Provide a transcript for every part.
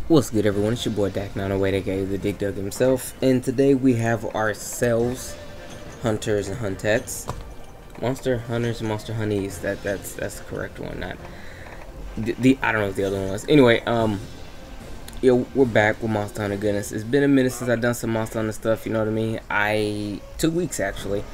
What's good, everyone? It's your boy Dak908, aka the Dig Dug himself, and today we have ourselves hunters and huntettes, monster hunters and monster honeys. That's the correct one. Not the I don't know what the other one was. Anyway, yeah, we're back with Monster Hunter goodness. It's been a minute since I've done some Monster Hunter stuff. You know what I mean? 2 weeks actually.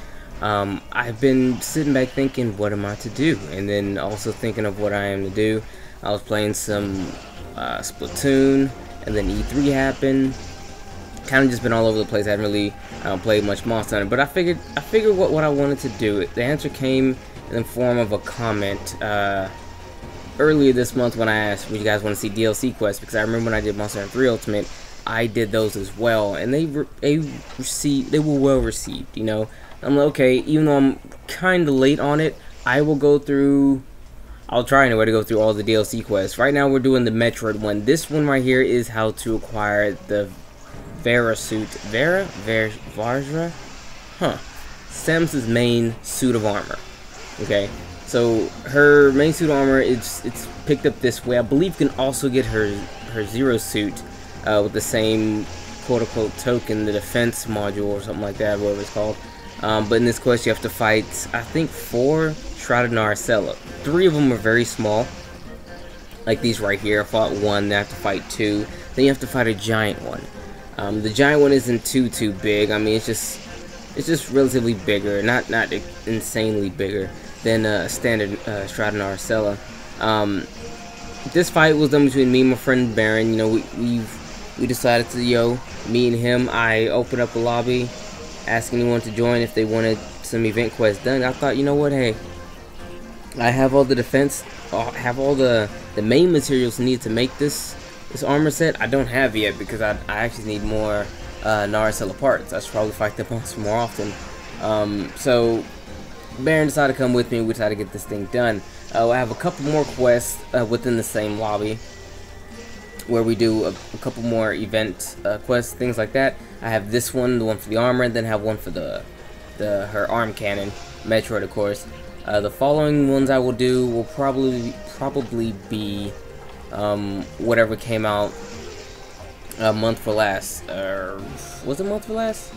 I've been sitting back thinking, what am I to do, and then also thinking of what I am to do. I was playing some Splatoon, and then E3 happened. Kind of just been all over the place. I haven't really played much Monster Hunter, but I figured what I wanted to do. The answer came in the form of a comment earlier this month when I asked, would you guys want to see DLC quests? Because I remember when I did Monster Hunter 3 Ultimate, I did those as well, and they were well received. You know, I'm like, okay, even though I'm kind of late on it, I'll try anyway to go through all the DLC quests. Right now we're doing the Metroid one. This one right here is how to acquire the Varia Suit. Varia? Huh. Samus's main suit of armor. Okay. So her main suit of armor, it's picked up this way. I believe you can also get her Zero suit with the same quote-unquote token, the defense module or something like that, whatever it's called. But in this quest you have to fight, I think, 4 Shrouded Narcella. 3 of them are very small, like these right here. I fought 1, then I have to fight 2, then you have to fight a giant one. The giant one isn't too big. I mean, it's just relatively bigger, not insanely bigger than a standard Shrouded Narcella. This fight was done between me and my friend Baron. You know, we decided to, me and him, I opened up a lobby, asked anyone to join if they wanted some event quests done. I thought, you know what, hey, I have all the defense, have all the main materials needed to make this armor set. I don't have yet because I actually need more Narcella parts. I should probably fight the monster more often. So Baron decided to come with me. We decided to get this thing done. I have a couple more quests within the same lobby where we do a couple more event quests, things like that. I have this one, the one for the armor, and then have one for her arm cannon, Metroid, of course. The following ones I will do will probably be whatever came out a month for last. Was it month for last?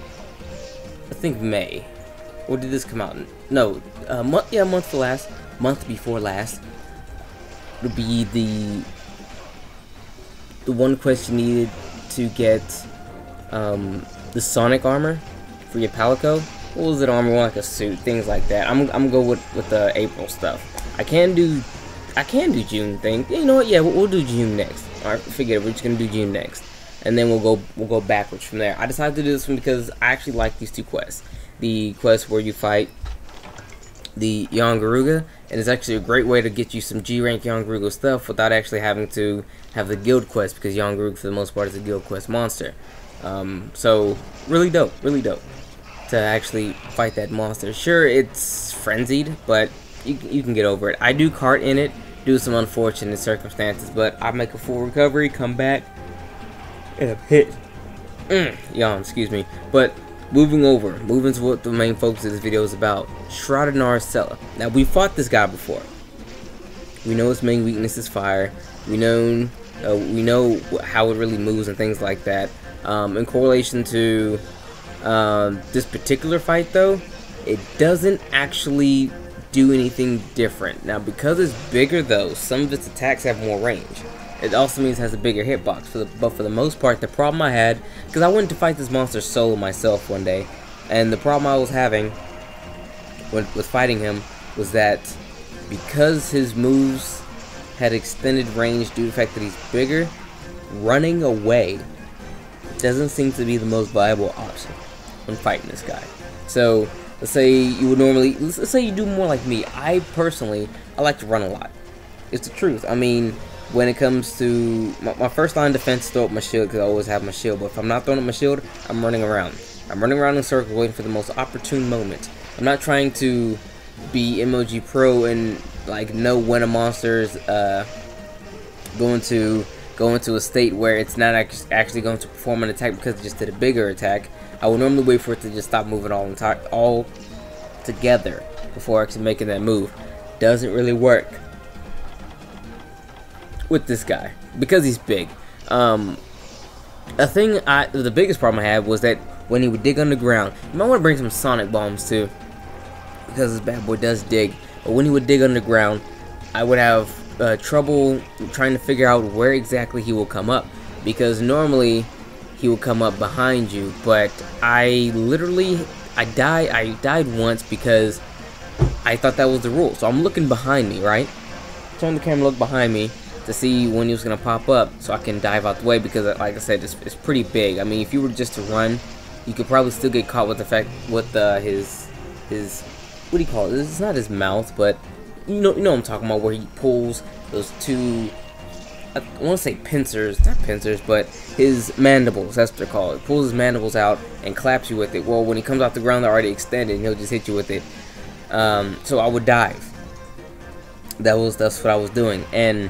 I think May. Or did this come out? No, month for last. Month before last would be the one quest you needed to get the Sonic armor for your Palico. What was it, armor, like a suit, things like that. I'm gonna go with the April stuff. I can do June thing. You know what? Yeah, we'll do June next. All right, forget it. We're just gonna do June next, and then we'll go backwards from there. I decided to do this one because I actually like these 2 quests. The quest where you fight the Yongaruga, and it's actually a great way to get you some G-rank Yongaruga stuff without actually having to have the guild quest, because Yongaruga for the most part is a guild quest monster. So really dope to actually fight that monster. Sure, it's frenzied, but you can get over it. I do cart in it, due to some unfortunate circumstances, but I make a full recovery, come back, and I'm hit. Yawn, excuse me. But moving to what the main focus of this video is about. Shrouded Narcella. Now, we fought this guy before. We know his main weakness is fire. We know how it really moves and things like that. In correlation to this particular fight, though, it doesn't actually do anything different. Now, because it's bigger, though, some of its attacks have more range. It also means it has a bigger hitbox. But for the most part, the problem I had, because I went to fight this monster solo myself one day, and the problem I was having with fighting him was that because his moves had extended range due to the fact that he's bigger, running away doesn't seem to be the most viable option when fighting this guy. So let's say you do more like me. I like to run a lot. It's the truth. I mean, when it comes to my first line of defense, throw up my shield, because I always have my shield. But if I'm not throwing up my shield, I'm running around. I'm running around in circles, waiting for the most opportune moment. I'm not trying to be MOG Pro and like know when a monster is going to go into a state where it's not actually going to perform an attack because it just did a bigger attack. I would normally wait for it to just stop moving all together before actually making that move. Doesn't really work with this guy because he's big. The biggest problem I had was that when he would dig underground, you might want to bring some sonic bombs too, because this bad boy does dig. But when he would dig underground, I would have trouble trying to figure out where exactly he will come up, because normally he will come up behind you, but I died once because I thought that was the rule. So I'm looking behind me, right? Turn the camera, look behind me to see when he was gonna pop up, so I can dive out the way, because like I said, it's pretty big. I mean, if you were just to run, you could probably still get caught with the fact with his what do you call it? It's not his mouth, but you know what I'm talking about, where he pulls those two, I want to say pincers, not pincers, but his mandibles, that's what they're called. He pulls his mandibles out and claps you with it. Well, when he comes off the ground, they're already extended, and he'll just hit you with it. So I would dive. That's what I was doing, and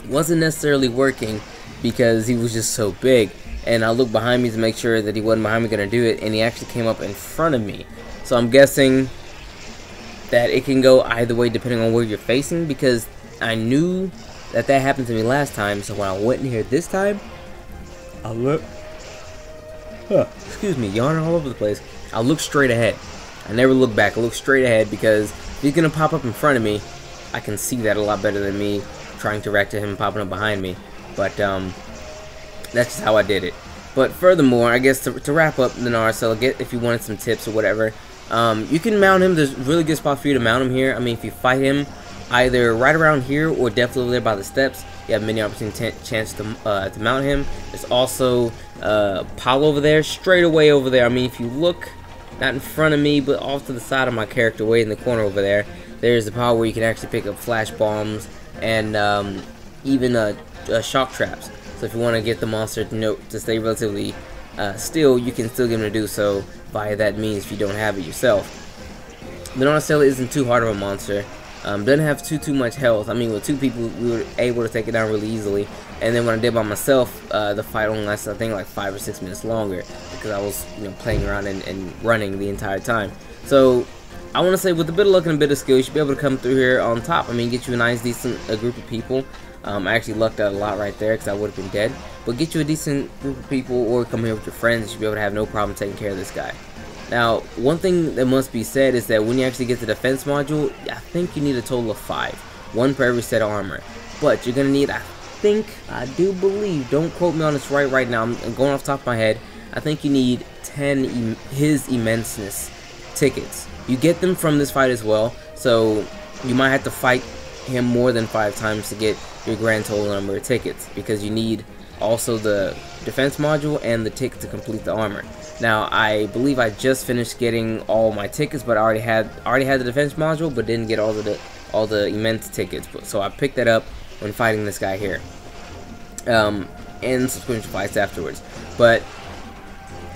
it wasn't necessarily working because he was just so big. And I looked behind me to make sure that he wasn't behind me gonna do it, and he actually came up in front of me. So I'm guessing that it can go either way depending on where you're facing, because I knew that happened to me last time. So when I went in here this time, I look, excuse me, yawning all over the place. I look straight ahead. I never look back. I look straight ahead, because if he's gonna pop up in front of me, I can see that a lot better than me trying to react to him popping up behind me. But that's just how I did it. But furthermore, I guess to wrap up the Narcella, if you wanted some tips or whatever, you can mount him. There's really good spot for you to mount him here. I mean, if you fight him either right around here or definitely over there by the steps, you have many chance to mount him. There's also Paul over there, straight away over there. I mean, if you look, not in front of me, but off to the side of my character, way in the corner over there, there's the power where you can actually pick up flash bombs and even shock traps. So if you want to get the monster to stay relatively still, you can still get him to do so via that means if you don't have it yourself. The Narcella isn't too hard of a monster. Doesn't have too much health. I mean, with two people, we were able to take it down really easily. And then when I did by myself, the fight only lasted, I think, like 5 or 6 minutes longer, because I was, playing around and running the entire time. So I want to say, with a bit of luck and a bit of skill, you should be able to come through here on top. I mean, get you a nice, decent group of people. I actually lucked out a lot right there, because I would have been dead. But get you a decent group of people, or come here with your friends. You should be able to have no problem taking care of this guy. Now, one thing that must be said is that when you actually get the defense module, I think you need a total of 5. 1 per every set of armor. But you're going to need, I do believe, don't quote me on this right now, I'm going off the top of my head, I think you need 10 his immenseness tickets. You get them from this fight as well, so you might have to fight him more than 5 times to get your grand total number of tickets, because you need also the defense module and the ticket to complete the armor. Now, I believe I just finished getting all my tickets, but I already had the defense module, but didn't get all the immense tickets. So I picked that up when fighting this guy here, and subsequent fights afterwards. But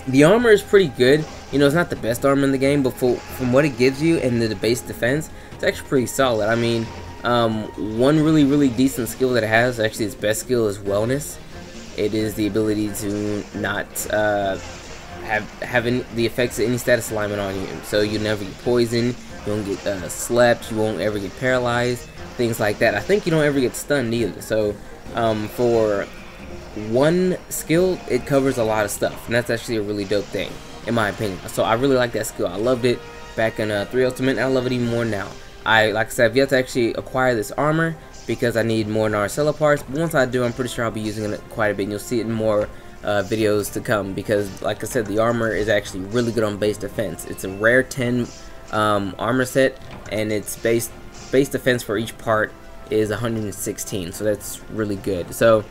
the armor is pretty good. It's not the best armor in the game, but from what it gives you and the base defense, it's actually pretty solid. I mean, one really decent skill that it has, actually its best skill, is wellness. It is the ability to not have the effects of any status alignment on you. So you never get poisoned, you don't get slept, you won't ever get paralyzed, things like that. I think you don't ever get stunned either. So for one skill, it covers a lot of stuff, and that's actually a really dope thing, in my opinion. So I really like that skill. I loved it back in 3 Ultimate, and I love it even more now. Like I said, I've yet to actually acquire this armor, because I need more Narcella parts, but once I do, I'm pretty sure I'll be using it quite a bit, and you'll see it in more videos to come, because like I said, the armor is actually really good on base defense. It's a rare 10 armor set, and its base defense for each part is 116, so that's really good. So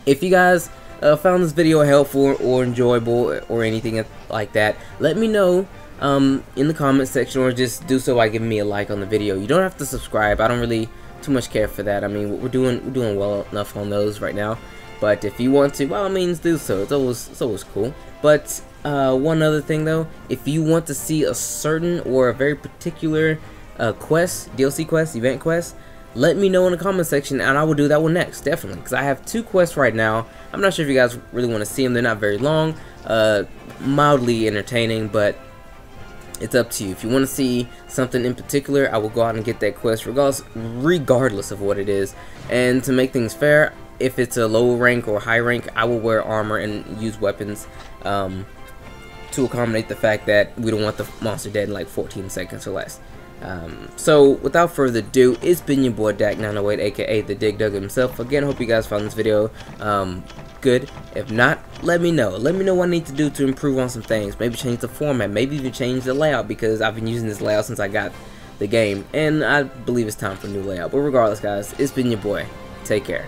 if you guys found this video helpful or enjoyable or anything like that, let me know in the comment section, or just do so by giving me a like on the video. You don't have to subscribe. I don't really too much care for that. I mean, we're doing well enough on those right now. But if you want to, by all means, do so. It's always cool. But one other thing though, if you want to see a certain or a very particular quest, DLC quest, event quest, let me know in the comment section, and I will do that one next, definitely. Because I have 2 quests right now. I'm not sure if you guys really want to see them. They're not very long, mildly entertaining, but it's up to you. If you want to see something in particular, I will go out and get that quest regardless of what it is. And to make things fair, if it's a low rank or high rank, I will wear armor and use weapons to accommodate the fact that we don't want the monster dead in like 14 seconds or less. So without further ado, it's been your boy Dak908, aka the Dig Dug himself. Again, hope you guys found this video good. If not, let me know. Let me know what I need to do to improve on some things. Maybe change the format, maybe even change the layout, because I've been using this layout since I got the game, and I believe it's time for a new layout. But regardless, guys, it's been your boy. Take care.